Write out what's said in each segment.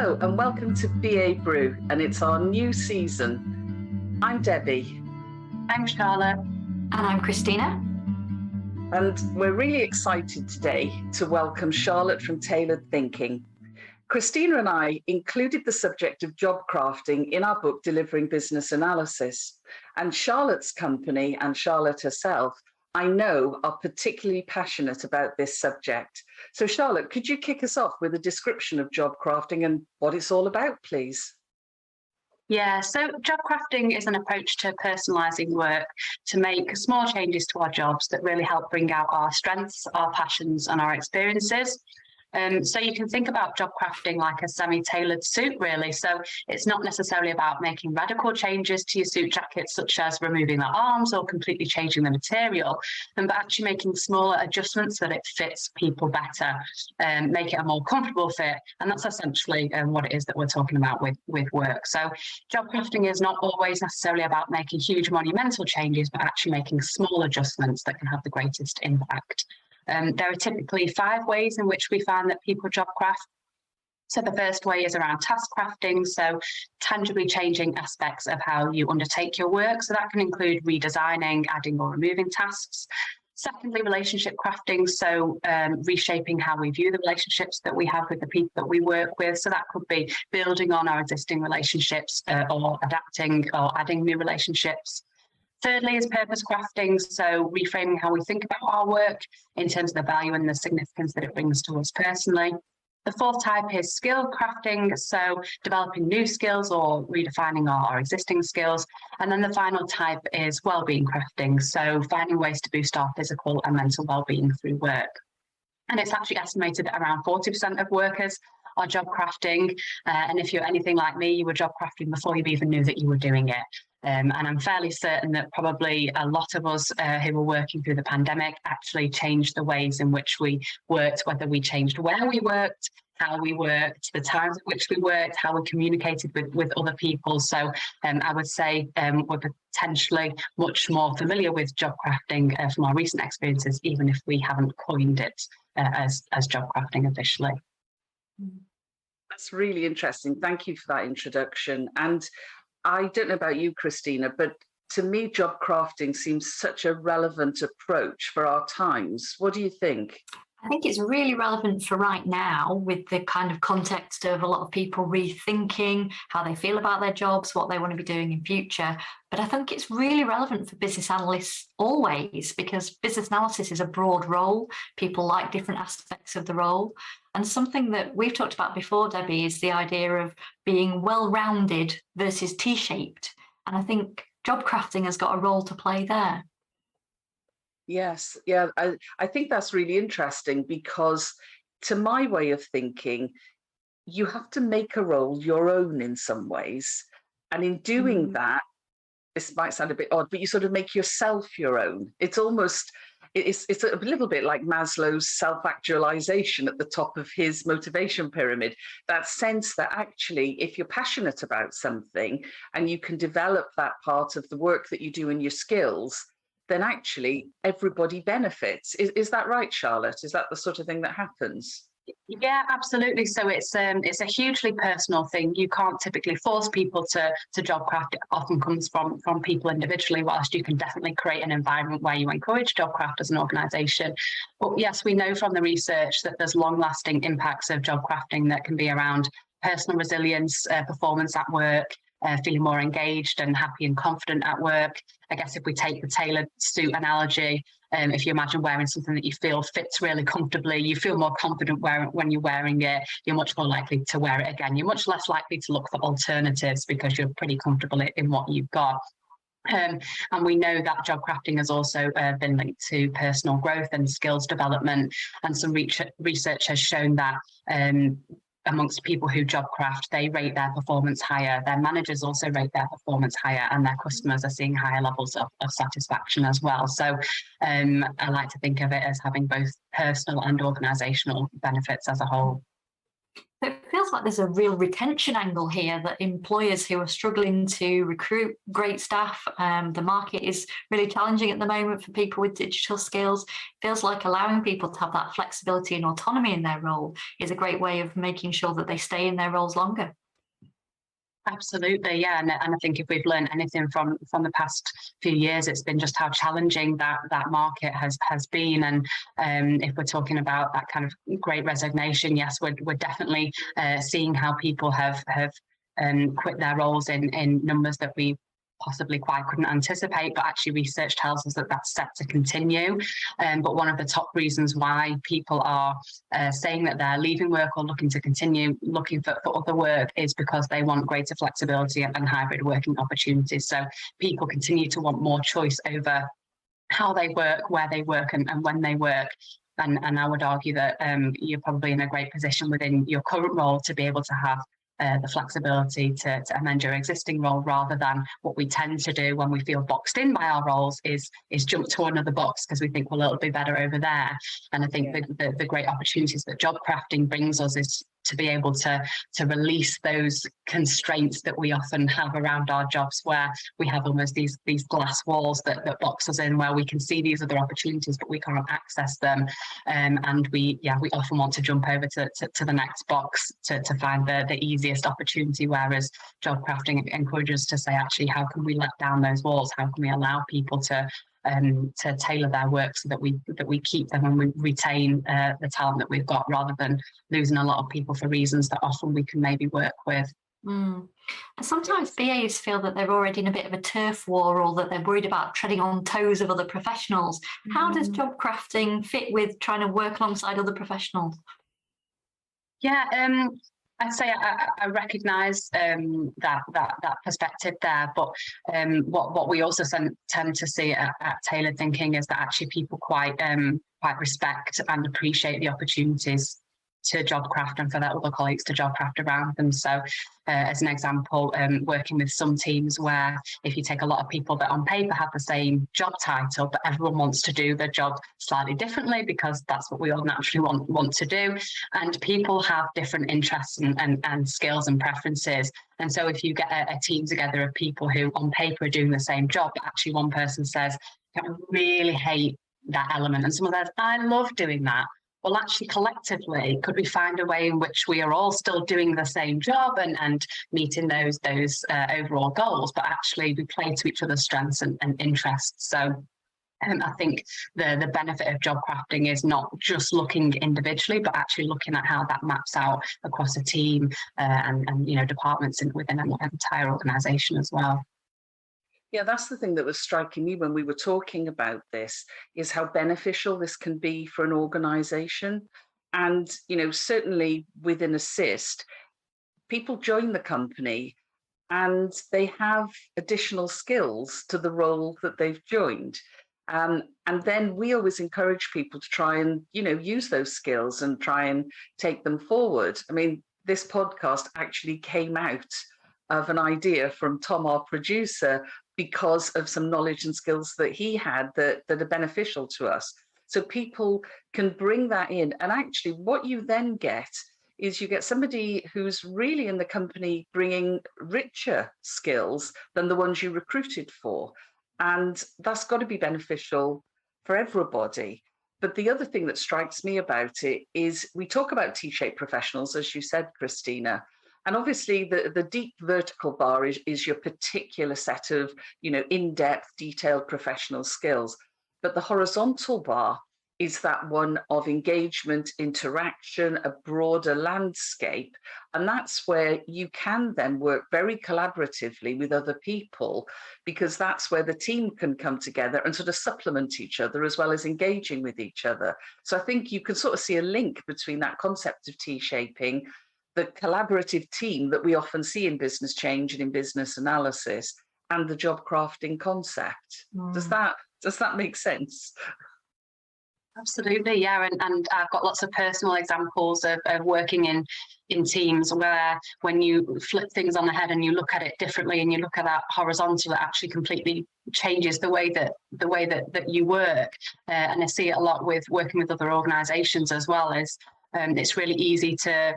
Hello and welcome to BA Brew, and it's our new season. I'm Debbie. I'm Charlotte. And I'm Christina. And we're really excited today to welcome Charlotte from Tailored Thinking. Christina and I included the subject of job crafting in our book, Delivering Business Analysis. And Charlotte's company and Charlotte herself, I know, are particularly passionate about this subject. So Charlotte, could you kick us off with a description of job crafting and what it's all about, please? Yeah, so job crafting is an approach to personalising work to make small changes to our jobs that really help bring out our strengths, our passions and our experiences. So you can think about job crafting like a semi-tailored suit, really. So it's not necessarily about making radical changes to your suit jacket, such as removing the arms or completely changing the material, but actually making smaller adjustments that it fits people better, make it a more comfortable fit. And that's essentially what it is that we're talking about with work. So job crafting is not always necessarily about making huge monumental changes, but actually making small adjustments that can have the greatest impact. There are typically 5 ways in which we find that people job craft. So the first way is around task crafting, so tangibly changing aspects of how you undertake your work. So that can include redesigning, adding or removing tasks. Secondly, relationship crafting, so reshaping how we view the relationships that we have with the people that we work with. So that could be building on our existing relationships or adapting or adding new relationships. Thirdly is purpose crafting, so reframing how we think about our work in terms of the value and the significance that it brings to us personally. The fourth type is skill crafting, so developing new skills or redefining our existing skills. And then the final type is well-being crafting, so finding ways to boost our physical and mental well-being through work. And it's actually estimated that around 40% of workers are job crafting. And if you're anything like me, you were job crafting before you even knew that you were doing it. And I'm fairly certain that probably a lot of us who were working through the pandemic actually changed the ways in which we worked, whether we changed where we worked, how we worked, the times at which we worked, how we communicated with other people. So I would say we're potentially much more familiar with job crafting from our recent experiences, even if we haven't coined it as job crafting officially. That's really interesting. Thank you for that introduction. And I don't know about you, Christina, but to me, job crafting seems such a relevant approach for our times. What do you think? I think it's really relevant for right now with the kind of context of a lot of people rethinking how they feel about their jobs, what they want to be doing in future. But I think it's really relevant for business analysts always, because business analysis is a broad role. People like different aspects of the role. And something that we've talked about before, Debbie, is the idea of being well-rounded versus T-shaped. And I think job crafting has got a role to play there. Yes, yeah, I think that's really interesting because to my way of thinking, you have to make a role your own in some ways. And in doing that, this might sound a bit odd, but you sort of make yourself your own. It's almost, it's a little bit like Maslow's self-actualisation at the top of his motivation pyramid. That sense that actually, if you're passionate about something and you can develop that part of the work that you do and your skills, then actually everybody benefits. Is that right, Charlotte? Is that the sort of thing that happens? Yeah, absolutely. So it's a hugely personal thing. You can't typically force people to job craft. It often comes from people individually, whilst you can definitely create an environment where you encourage job craft as an organisation. But yes, we know from the research that there's long-lasting impacts of job crafting that can be around personal resilience, performance at work, feeling more engaged and happy and confident at work. I guess if we take the tailored suit analogy, if you imagine wearing something that you feel fits really comfortably, you feel more confident when you're wearing it, you're much more likely to wear it again. You're much less likely to look for alternatives because you're pretty comfortable in what you've got. And we know that job crafting has also been linked to personal growth and skills development. And some research has shown that amongst people who job craft, they rate their performance higher. Their managers also rate their performance higher, and their customers are seeing higher levels of satisfaction as well. So I like to think of it as having both personal and organisational benefits as a whole. It feels feels like there's a real retention angle here, that employers who are struggling to recruit great staff, the market is really challenging at the moment for people with digital skills. Feels like allowing people to have that flexibility and autonomy in their role is a great way of making sure that they stay in their roles longer. Absolutely, yeah, and I think if we've learned anything from the past few years, it's been just how challenging that market has been. And if we're talking about that kind of great resignation, yes, we're definitely seeing how people have quit their roles in numbers that we possibly quite couldn't anticipate, but actually research tells us that that's set to continue. But one of the top reasons why people are saying that they're leaving work or looking to continue looking for other work is because they want greater flexibility and hybrid working opportunities. So people continue to want more choice over how they work, where they work, and when they work. And I would argue that you're probably in a great position within your current role to be able to have the flexibility to amend your existing role, rather than what we tend to do when we feel boxed in by our roles is jump to another box because we think, well, it'll be better over there. And I think the great opportunities that job crafting brings us is to be able to release those constraints that we often have around our jobs, where we have almost these glass walls that box us in, where we can see these other opportunities but we can't access them, and we often want to jump over to the next box to find the easiest opportunity, whereas job crafting encourages us to say, actually, how can we let down those walls? How can we allow people to tailor their work so that we keep them and we retain the talent that we've got, rather than losing a lot of people for reasons that often we can maybe work with. And sometimes BAs feel that they're already in a bit of a turf war, or that they're worried about treading on toes of other professionals. How does job crafting fit with trying to work alongside other professionals? Yeah, I'd say I recognise that perspective there, but what we also tend to see at Tailored Thinking is that actually people quite respect and appreciate the opportunities to job craft and for their other colleagues to job craft around them. So as an example, working with some teams where if you take a lot of people that on paper have the same job title, but everyone wants to do the job slightly differently because that's what we all naturally want to do. And people have different interests and skills and preferences. And so if you get a team together of people who on paper are doing the same job, but actually one person says, I really hate that element, and someone says, I love doing that. Well, actually, collectively, could we find a way in which we are all still doing the same job and meeting those overall goals, but actually we play to each other's strengths and interests? So I think the benefit of job crafting is not just looking individually, but actually looking at how that maps out across a team and departments within an entire organisation as well. Yeah, that's the thing that was striking me when we were talking about this, is how beneficial this can be for an organization. And, certainly within Assist, people join the company and they have additional skills to the role that they've joined. And then we always encourage people to try and, use those skills and try and take them forward. I mean, this podcast actually came out of an idea from Tom, our producer, because of some knowledge and skills that he had that are beneficial to us. So people can bring that in. And actually what you then get is you get somebody who's really in the company bringing richer skills than the ones you recruited for. And that's got to be beneficial for everybody. But the other thing that strikes me about it is we talk about T-shaped professionals, as you said, Christina. And obviously the deep vertical bar is your particular set of, in-depth, detailed professional skills. But the horizontal bar is that one of engagement, interaction, a broader landscape. And that's where you can then work very collaboratively with other people, because that's where the team can come together and sort of supplement each other as well as engaging with each other. So I think you can sort of see a link between that concept of T-shaping, the collaborative team that we often see in business change and in business analysis, and the job crafting concept. Does that make sense? Absolutely, yeah, and I've got lots of personal examples of working in teams where when you flip things on the head and you look at it differently and you look at that horizontal, it actually completely changes the way that you work. And I see it a lot with working with other organisations as well, is It's really easy to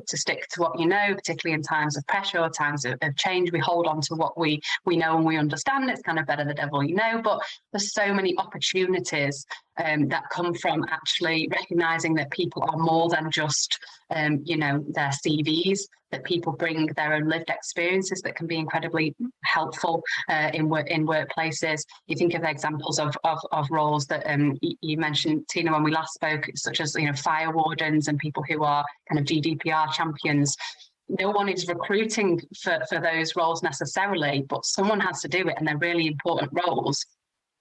stick to what you know, particularly in times of pressure or times of change. We hold on to what we know and we understand. It's kind of better the devil you know, but there's so many opportunities that come from actually recognising that people are more than just their CVs, that people bring their own lived experiences that can be incredibly helpful in workplaces. You think of the examples of roles that you mentioned, Tina, when we last spoke, such as fire wardens and people who are kind of GDPR champions. No one is recruiting for those roles necessarily, but someone has to do it, and they're really important roles.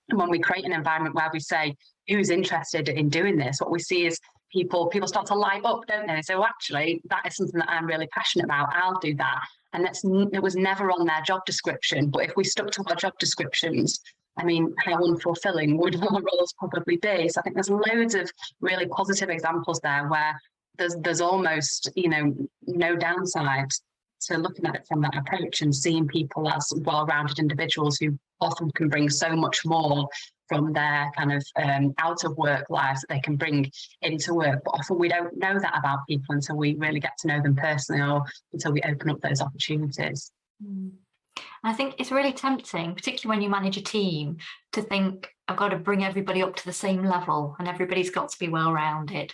And when we create an environment where we say, who's interested in doing this, what we see is people start to light up, don't they? So actually, that is something that I'm really passionate about. I'll do that. And it was never on their job description. But if we stuck to our job descriptions, I mean, how unfulfilling would our roles probably be? So I think there's loads of really positive examples there where there's almost, no downside to looking at it from that approach and seeing people as well-rounded individuals who often can bring so much more from their kind of out of work lives that they can bring into work. But often we don't know that about people until we really get to know them personally, or until we open up those opportunities. I think it's really tempting, particularly when you manage a team, to think, I've got to bring everybody up to the same level and everybody's got to be well-rounded.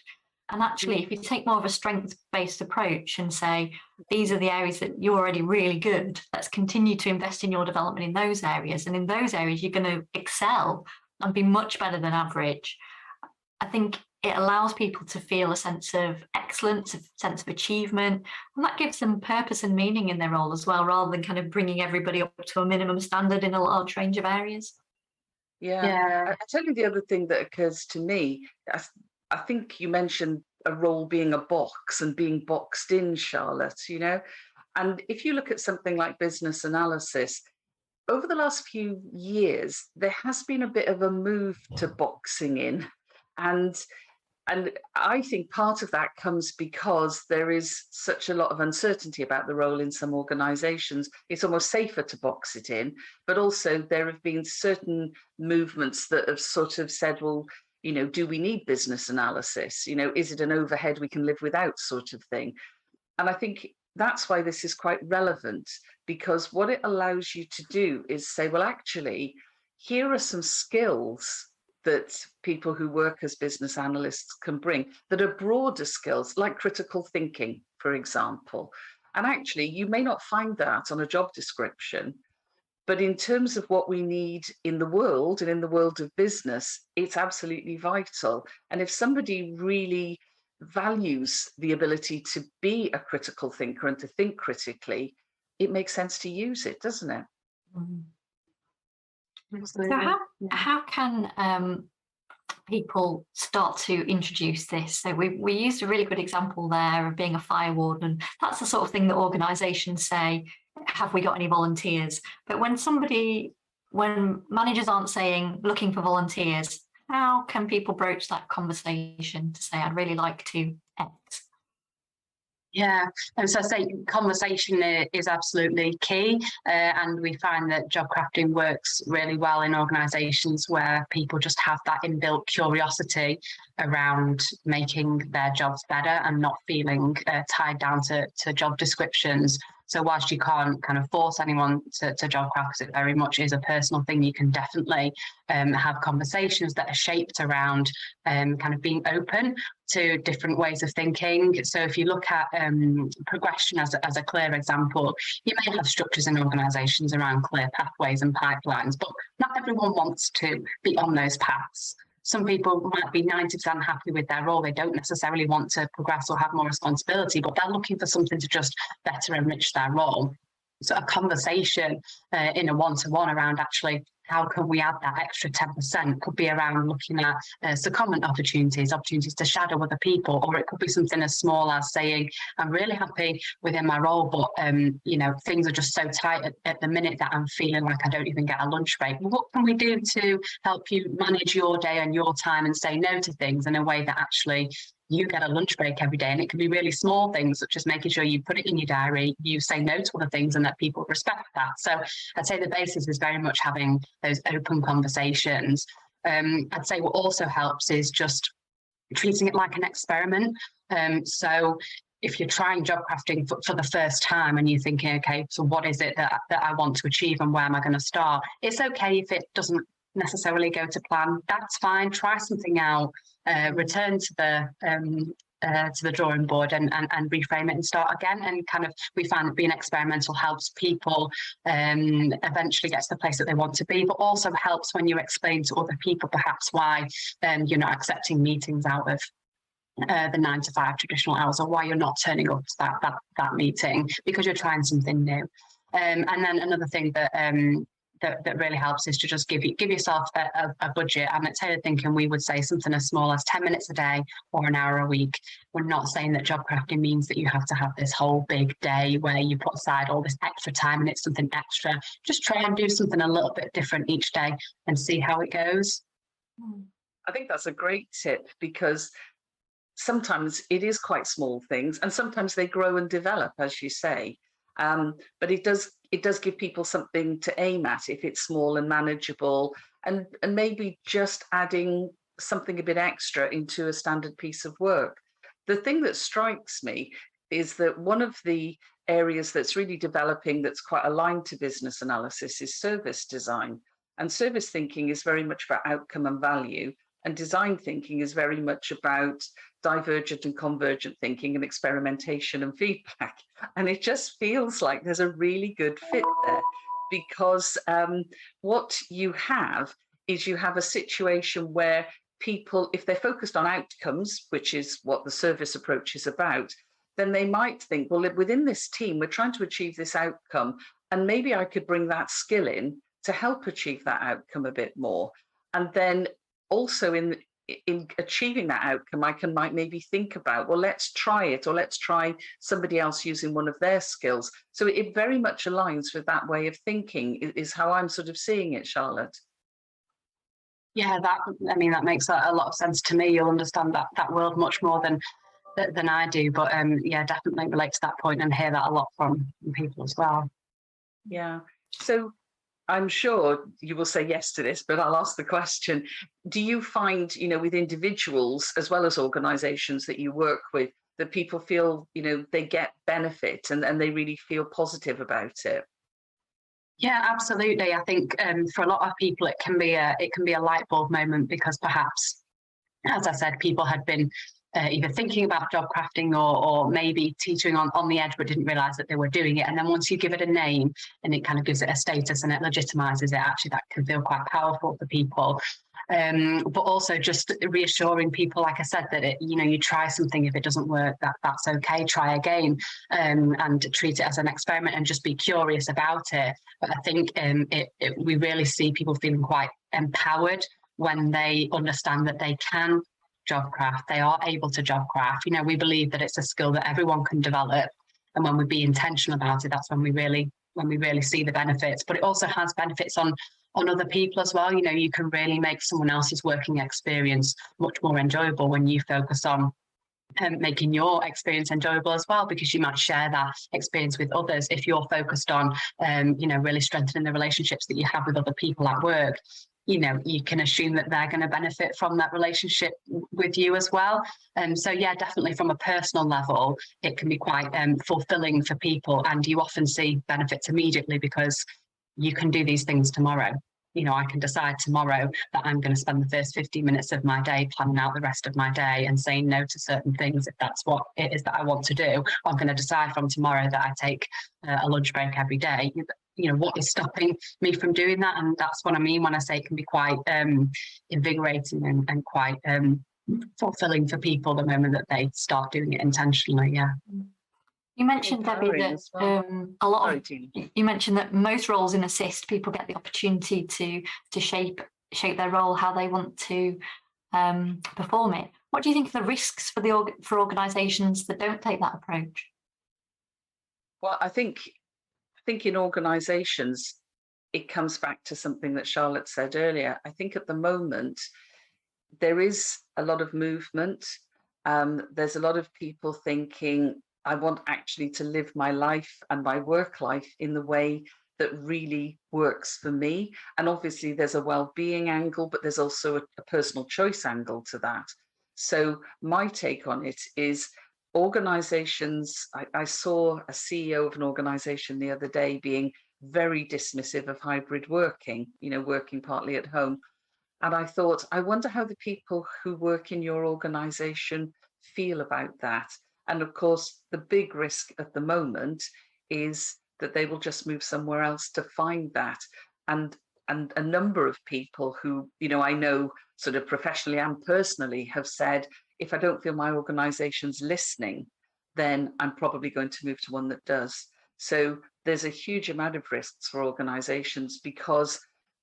And actually, if you take more of a strengths-based approach and say, these are the areas that you're already really good, let's continue to invest in your development in those areas. And in those areas, you're going to excel and be much better than average. I think it allows people to feel a sense of excellence, a sense of achievement, and that gives them purpose and meaning in their role as well, rather than kind of bringing everybody up to a minimum standard in a large range of areas. Yeah. I tell you the other thing that occurs to me. I think you mentioned a role being a box and being boxed in, Charlotte, and if you look at something like business analysis, over the last few years, there has been a bit of a move to boxing in. And I think part of that comes because there is such a lot of uncertainty about the role in some organizations. It's almost safer to box it in, but also there have been certain movements that have sort of said, well, do we need business analysis? Is it an overhead we can live without sort of thing? And I think that's why this is quite relevant, because what it allows you to do is say, well, actually, here are some skills that people who work as business analysts can bring that are broader skills, like critical thinking, for example. And actually, you may not find that on a job description, but in terms of what we need in the world and in the world of business, it's absolutely vital. And if somebody really values the ability to be a critical thinker and to think critically, it makes sense to use it, doesn't it? So how can people start to introduce this? So we used a really good example there of being a fire warden. That's the sort of thing that organisations say, have we got any volunteers? But when managers aren't looking for volunteers, how can people broach that conversation to say, I'd really like to X? Yeah, and so I say conversation is absolutely key, and we find that job crafting works really well in organisations where people just have that inbuilt curiosity around making their jobs better and not feeling tied down to job descriptions. So whilst you can't kind of force anyone to job craft, because it very much is a personal thing, you can definitely have conversations that are shaped around kind of being open to different ways of thinking. So if you look at progression as a clear example, you may have structures in organisations around clear pathways and pipelines, but not everyone wants to be on those paths. Some people might be 90% happy with their role. They don't necessarily want to progress or have more responsibility, but they're looking for something to just better enrich their role. So a conversation in a one-to-one around actually how can we add that extra 10% could be around looking at secondment opportunities to shadow other people, or it could be something as small as saying, I'm really happy within my role, but things are just so tight at the minute that I'm feeling like I don't even get a lunch break. Well, what can we do to help you manage your day and your time and say no to things in a way that actually you get a lunch break every day? And it can be really small things, such as making sure you put it in your diary, you say no to other things, and that people respect that. So I'd say the basis is very much having those open conversations. I'd say what also helps is just treating it like an experiment. So if you're trying job crafting for the first time and you're thinking, okay, so what is it that I want to achieve and where am I going to start? It's okay if it doesn't necessarily go to plan. That's fine. Try something out. Return to the drawing board and reframe it and start again. And kind of, we find that being experimental helps people eventually get to the place that they want to be, but also helps when you explain to other people perhaps why you're not accepting meetings out of the 9 to 5 traditional hours, or why you're not turning up to that meeting, because you're trying something new. And then another thing that that really helps is to just give yourself a budget. And at Tailored Thinking, we would say something as small as 10 minutes a day or an hour a week. We're not saying that job crafting means that you have to have this whole big day where you put aside all this extra time and it's something extra. Just try and do something a little bit different each day and see how it goes. I think that's a great tip, because sometimes it is quite small things and sometimes they grow and develop, as you say. But it does give people something to aim at if it's small and manageable, and maybe just adding something a bit extra into a standard piece of work. The thing that strikes me is that one of the areas that's really developing that's quite aligned to business analysis is service design. And service thinking is very much about outcome and value, and design thinking is very much about divergent and convergent thinking and experimentation and feedback. And it just feels like there's a really good fit there, because what you have is you have a situation where people, if they're focused on outcomes, which is what the service approach is about, then they might think, well, within this team, we're trying to achieve this outcome, and maybe I could bring that skill in to help achieve that outcome a bit more. And then also in achieving that outcome, I might maybe think about, well, let's try it, or let's try somebody else using one of their skills. So it very much aligns with that way of thinking, is how I'm sort of seeing it, Charlotte. Yeah, that makes a lot of sense to me. You'll understand that world much more than I do, but yeah, definitely relate to that point and hear that a lot from people as well. Yeah. So I'm sure you will say yes to this, but I'll ask the question. Do you find, with individuals as well as organizations that you work with, that people feel, they get benefit and they really feel positive about it? Yeah, absolutely. I think for a lot of people, it can be a light bulb moment, because perhaps, as I said, people had been either thinking about job crafting or maybe teetering on the edge, but didn't realise that they were doing it. And then once you give it a name and it kind of gives it a status and it legitimises it, actually that can feel quite powerful for people. But also just reassuring people, like I said, that you try something. If it doesn't work, that's okay. Try again, and treat it as an experiment and just be curious about it. But I think we really see people feeling quite empowered when they understand that they can job craft. They are able to job craft. We believe that it's a skill that everyone can develop, and when we be intentional about it, that's when we really see the benefits. But it also has benefits on other people as well. You can really make someone else's working experience much more enjoyable when you focus on making your experience enjoyable as well, because you might share that experience with others. If you're focused on really strengthening the relationships that you have with other people at work, you can assume that they're going to benefit from that relationship with you as well. So yeah, definitely from a personal level, it can be quite fulfilling for people, and you often see benefits immediately, because you can do these things tomorrow. I can decide tomorrow that I'm going to spend the first 15 minutes of my day planning out the rest of my day and saying no to certain things if that's what it is that I want to do. I'm going to decide from tomorrow that I take a lunch break every day. What is stopping me from doing that? And that's what I mean when I say it can be quite invigorating and quite fulfilling for people the moment that they start doing it intentionally. Yeah. You mentioned, Debbie, that well. You mentioned that most roles in Assist, people get the opportunity to shape their role how they want to perform it. What do you think are the risks for organisations that don't take that approach? Well, I think in organisations, it comes back to something that Charlotte said earlier. I think at the moment, there is a lot of movement. There's a lot of people thinking, I want actually to live my life and my work life in the way that really works for me. And obviously there's a well-being angle, but there's also a personal choice angle to that. So my take on it is organizations, I saw a CEO of an organization the other day being very dismissive of hybrid working, working partly at home. And I thought, I wonder how the people who work in your organization feel about that. And of course, the big risk at the moment is that they will just move somewhere else to find that. And a number of people who, I know sort of professionally and personally have said, if I don't feel my organization's listening, then I'm probably going to move to one that does. So there's a huge amount of risks for organizations, because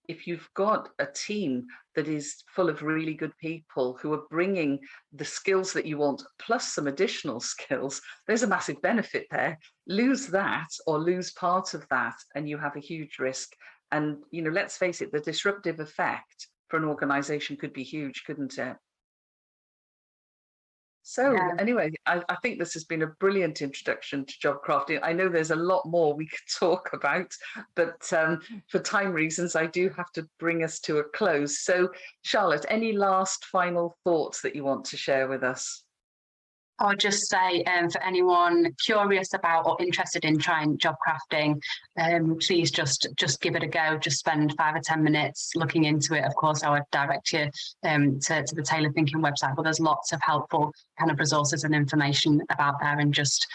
if you've got a team that is full of really good people who are bringing the skills that you want, plus some additional skills, there's a massive benefit there. Lose that or lose part of that, and you have a huge risk. And, let's face it, the disruptive effect for an organization could be huge, couldn't it? So anyway, I think this has been a brilliant introduction to job crafting. I know there's a lot more we could talk about, but for time reasons, I do have to bring us to a close. So Charlotte, any last final thoughts that you want to share with us? I'll just say, for anyone curious about or interested in trying job crafting, please just give it a go. Just spend 5 or 10 minutes looking into it. Of course, I would direct you to the Taylor Thinking website, but there's lots of helpful kind of resources and information about there, and just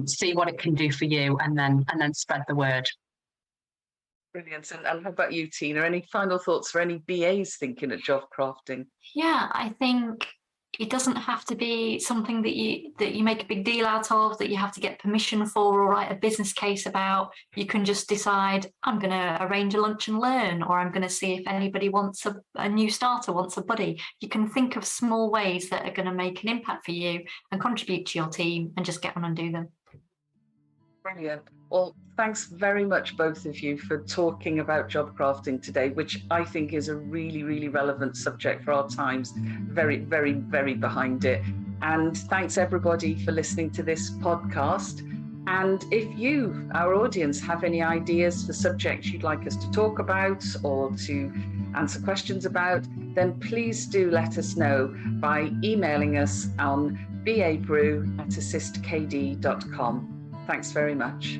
see what it can do for you, and then spread the word. Brilliant. And how about you, Tina? Any final thoughts for any BAs thinking of job crafting? Yeah, I think it doesn't have to be something that you make a big deal out of, that you have to get permission for or write a business case about. You can just decide, I'm going to arrange a lunch and learn, or I'm going to see if anybody wants a new starter, wants a buddy. You can think of small ways that are going to make an impact for you and contribute to your team, and just get on and do them. Brilliant. Well, thanks very much, both of you, for talking about job crafting today, which I think is a really, really relevant subject for our times. Very, very, very behind it. And thanks everybody for listening to this podcast. And if you, our audience, have any ideas for subjects you'd like us to talk about or to answer questions about, then please do let us know by emailing us on BA Brew at AssistKD.com. Thanks very much.